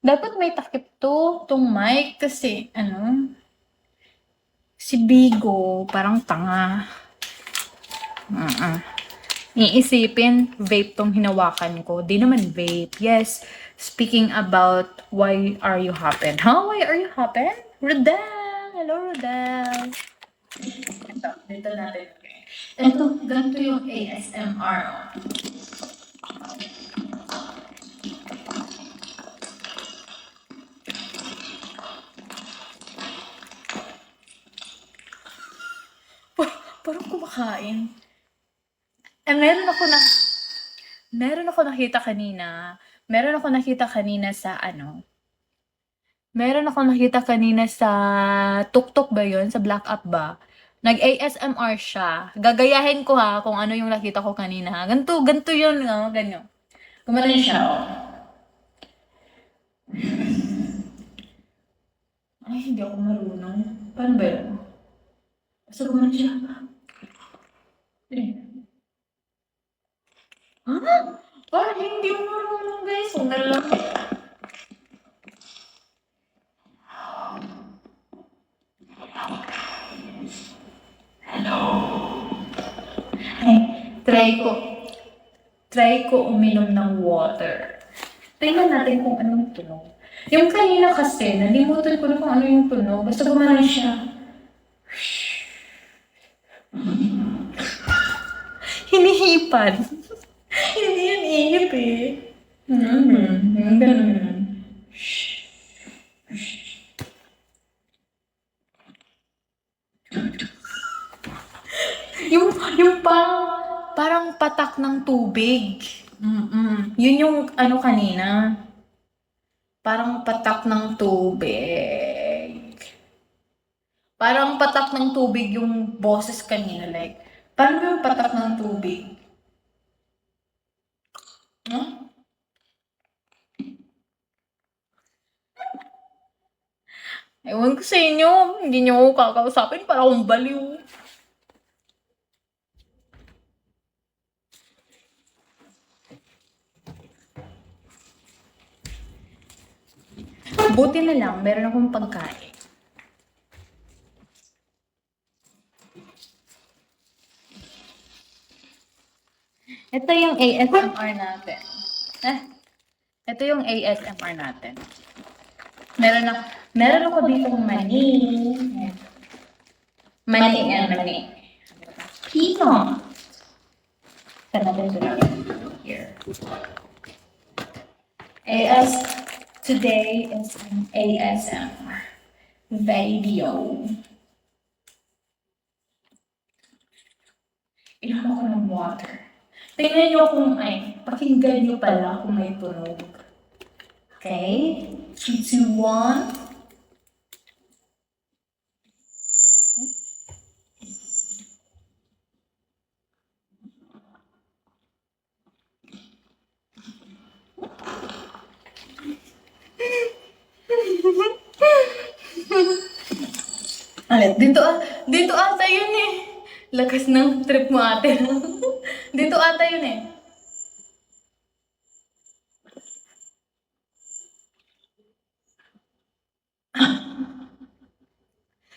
Dapat may takip 'tong mic kasi si Bigo parang tanga. Mm. Iisipin vape 'tong hinawakan ko, 'di naman vape. Yes, speaking about why are you happen? Huh? Why are you happen? Rodel! Hello, Rodel! Dito natin. Ito, ganito yung ASMR. Parang kumakain. Eh, meron ako nakita kanina. Meron ako nakita kanina sa meron ako nakita kanina sa TukTok ba yun? Sa Black App ba? Nag-ASMR siya. Gagayahin ko ha kung ano yung nakita ko kanina. Ganto, ganto yun, no? Ganyan. Gumanon siya, oh. Ay, hindi ako marunong. Paano ba yun? Basta gumanon siya. Eh. Ha? Parang hindi ako marunong, guys. Kung lang. Ay, try ko uminom ng water. Tingnan natin kung anong tunog. Yung kanina kasi, nalimutan ko na kung ano yung tunog. Basta gumanon siya. Hinihipan. Hindi yan ihip eh. Ganun. Yung parang patak ng tubig. Yun yung ano kanina. Parang patak ng tubig. Parang patak ng tubig yung boses kanina. Like, paano ba yung patak ng tubig? No? Ewan ko sa inyo. Hindi nyo ako kakausapin para akong baliw. Buti na lang, meron akong pagkain. Ito yung ASMR natin. Ito yung ASMR natin. Meron ako dito mani. Mani and mani. Pino. Here. Today is an ASMR video. Inom ako ng water. Tingnan nyo kung pakinggan nyo pala kung may tunog. Okay? 3, 2, 1. Dito ata yun eh. Lakas ng trip mo ate. Dito ata yun eh.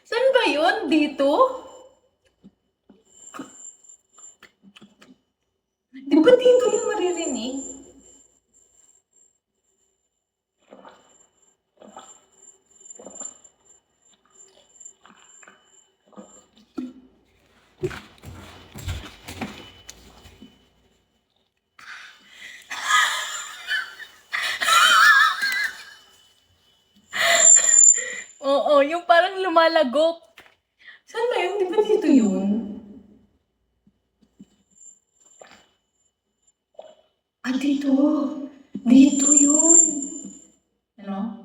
Saan ba yun? Dito? Di ba dito yung maririnig? Oo, yung parang lumalagok. Saan ba yun? Di ba dito yun? Dito. Dito yun. Ano?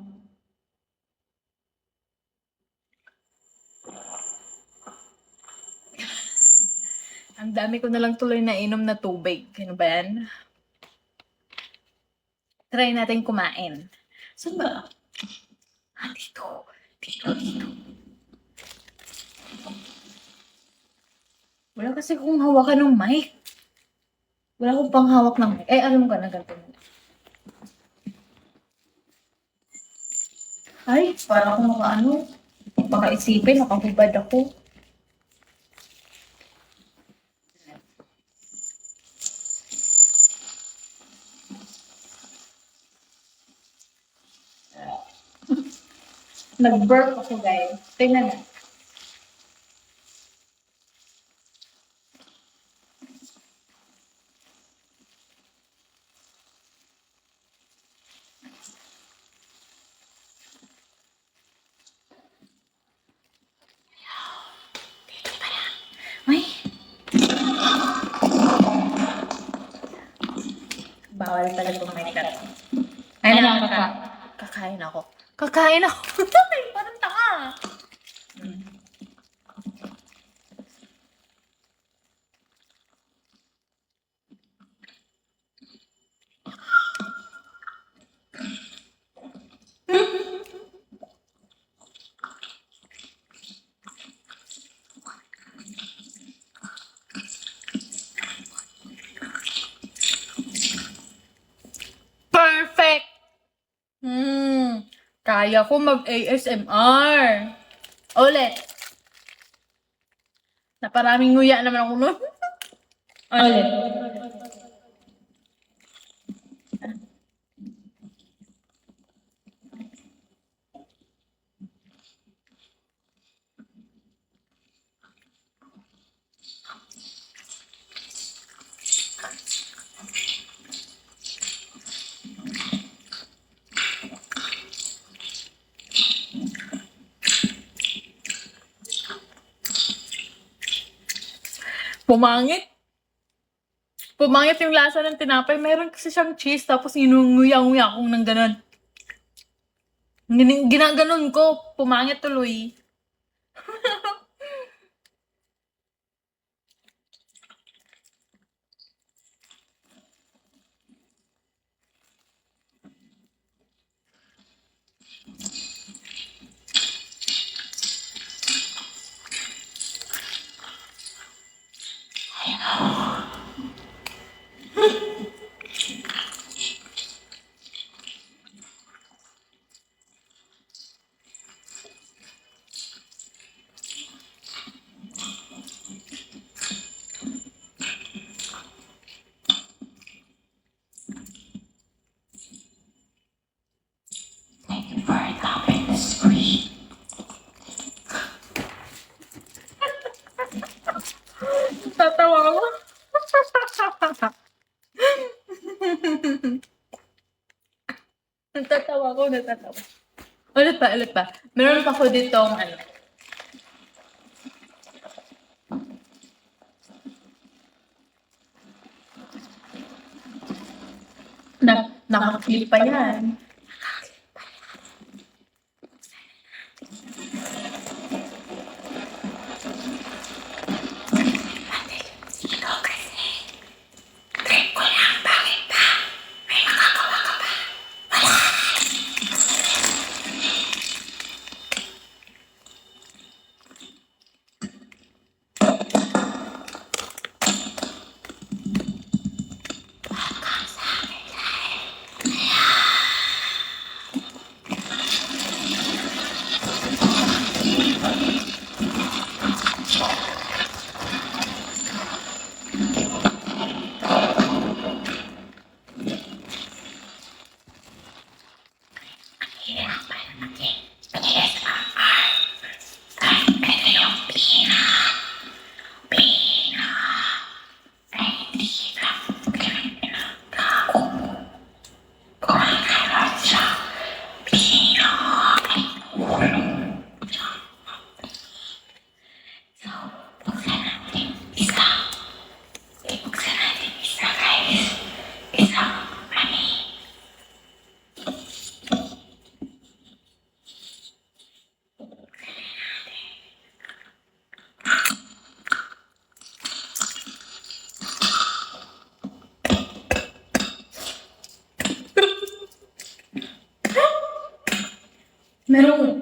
Ang dami ko na lang tuloy na inom na tubig. Ano ba yan? Try natin kumain. Saan ba? Dito. Dito. Wala kasi kung hawakan ng mic. Wala akong panghawak ng mic. Alam ko na ganito. Ay, para akong baka isipin, nakahubad ako. Nag-burp ako, guys. Tingnan na. Dito pala. Ay. Bawal pala may karton. Ay, kakain ako. Kakain ako. Parang tanga. Perfect! Kaya ko mag-ASMR. Ulit. Naparaming nguya naman ako nun. Ulit. Pumangit. Pumangit yung lasa ng tinapay. Meron kasi siyang cheese, tapos inunguya-nguya akong nang ganun. Ginaganon ko. Pumangit tuloy. Tatawa ako. Natatawa. Ulit pa. Meron pa ko ditong nakakaklik pa yan. Merong